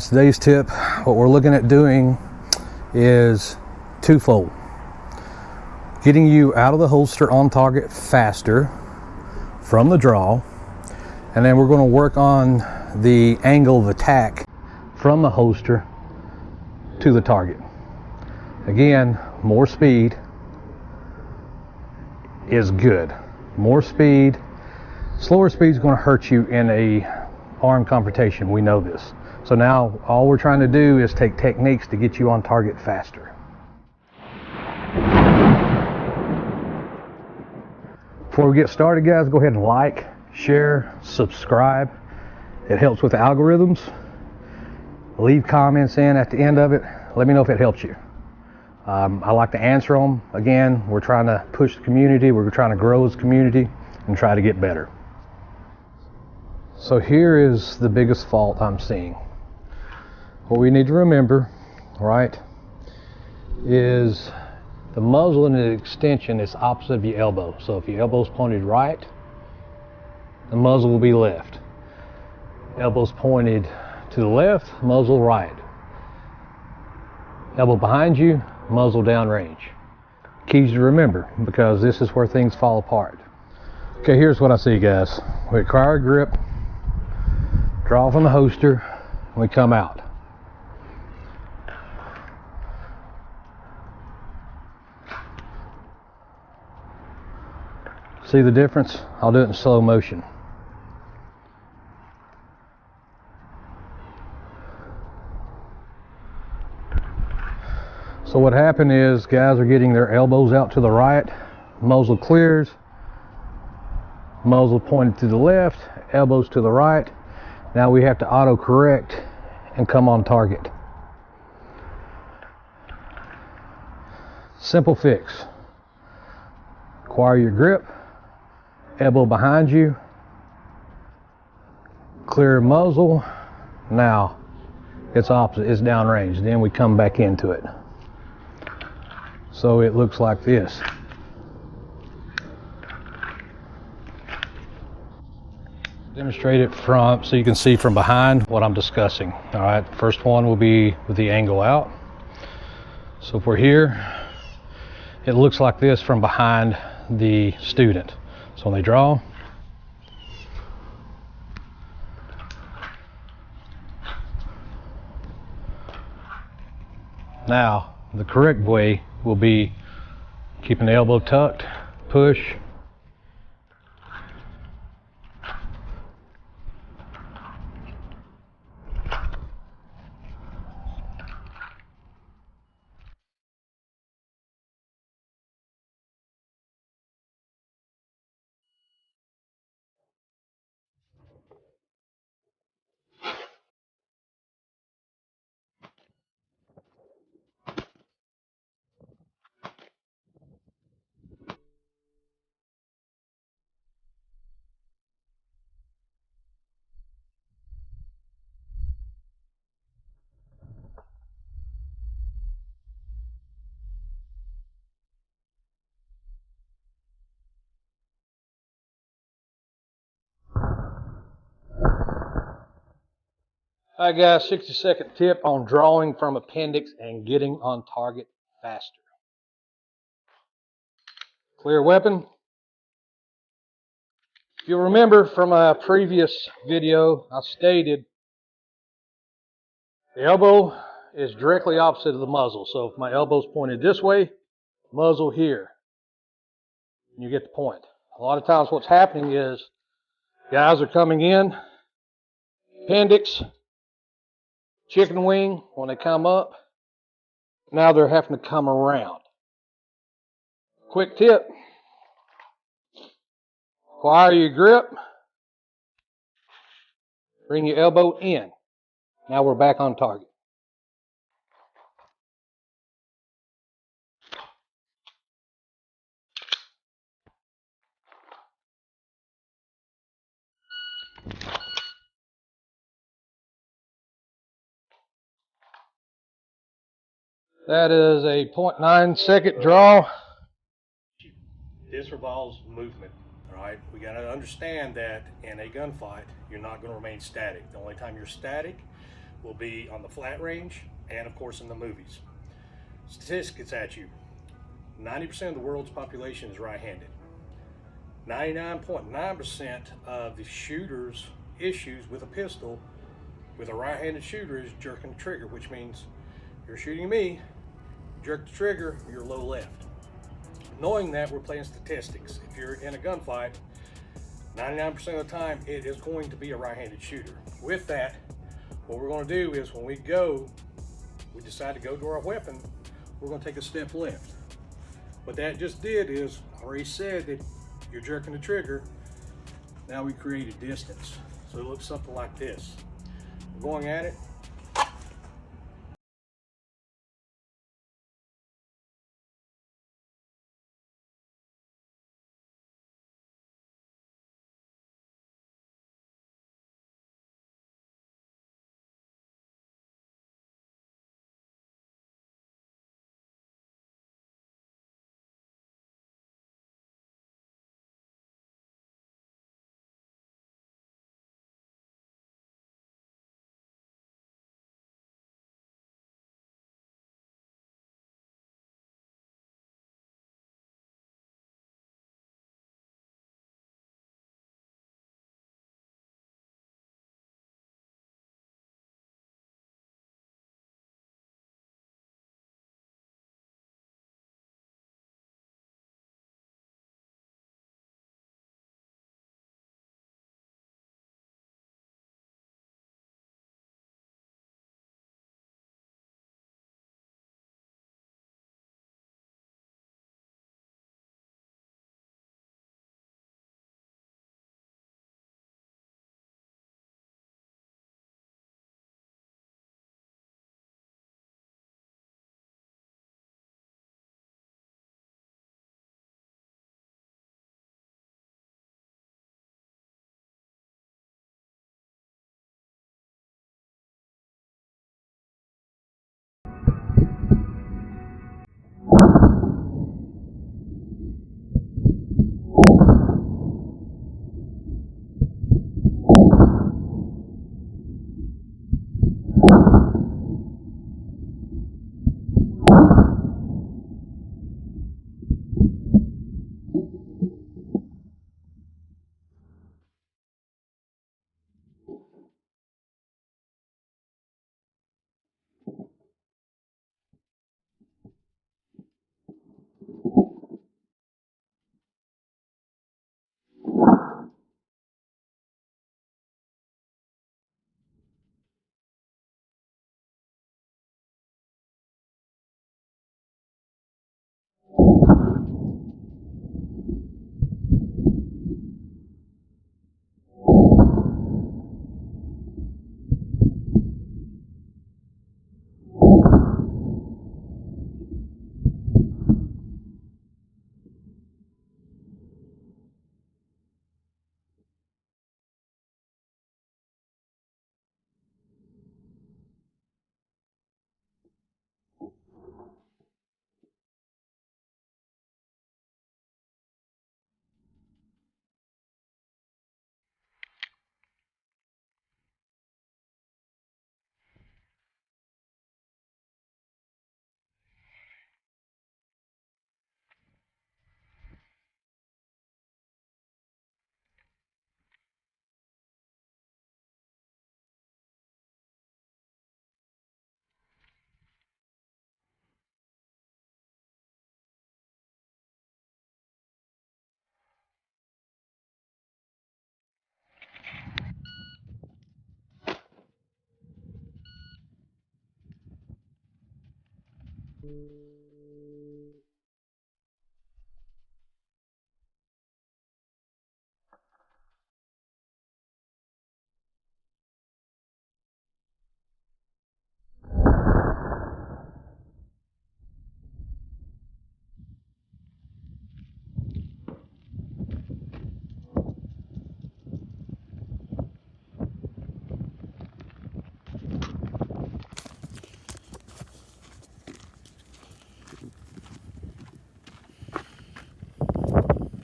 Today's tip, what we're looking at doing is twofold. Getting you out of the holster on target faster from the draw, and then we're going to work on the angle of attack from the holster to the target. Again, more speed is good. More speed. Slower speed is going to hurt you in a arm confrontation. We know this. So now all we're trying to do is take techniques to get you on target faster. Before we get started, guys, go ahead and like, share, subscribe. It helps with the algorithms. Leave comments in at the end of it. Let me know if it helps you. I like to answer them. Again, we're trying to push the community. We're trying to grow as a community and try to get better. So here is the biggest fault I'm seeing. What we need to remember, right, is the muzzle and the extension is opposite of your elbow. So if your elbow's pointed right, the muzzle will be left. Elbow's pointed to the left, muzzle right. Elbow behind you, muzzle downrange. Keys to remember, because this is where things fall apart. Okay, here's what I see, guys. We acquire a grip, draw from the holster, and we come out. See the difference? I'll do it in slow motion. So what happened is guys are getting their elbows out to the right, muzzle clears, muzzle pointed to the left, elbows to the right. Now we have to auto correct and come on target. Simple fix. Acquire your grip, elbow behind you, clear muzzle. Now it's opposite, it's downrange. Then we come back into it. So it looks like this. Demonstrate it from, so you can see from behind what I'm discussing. All right, first one will be with the angle out. So if we're here, it looks like this from behind the student. So when they draw, now the correct way will be keeping the elbow tucked, push, All right, guys, 60-second tip on drawing from appendix and getting on target faster. Clear weapon. If you remember from a previous video, I stated the elbow is directly opposite of the muzzle. So if my elbow's pointed this way, muzzle here, you get the point. A lot of times what's happening is guys are coming in, appendix, chicken wing, when they come up, now they're having to come around. Quick tip, acquire your grip, bring your elbow in. Now we're back on target. That is a 0.9 second draw. This revolves movement, all right? We got to understand that in a gunfight, you're not going to remain static. The only time you're static will be on the flat range and of course in the movies. Statistics at you. 90% of the world's population is right-handed. 99.9% of the shooters' issues with a pistol with a right-handed shooter is jerking the trigger, which means you're shooting me, jerk the trigger, you're low left. Knowing that, we're playing statistics. If you're in a gunfight, 99% of the time it is going to be a right-handed shooter. With that, what we're going to do is when we decide to go to our weapon, we're going to take a step left. What that just did is, I already said that you're jerking the trigger. Now we create a distance. So it looks something like this. We're going at it.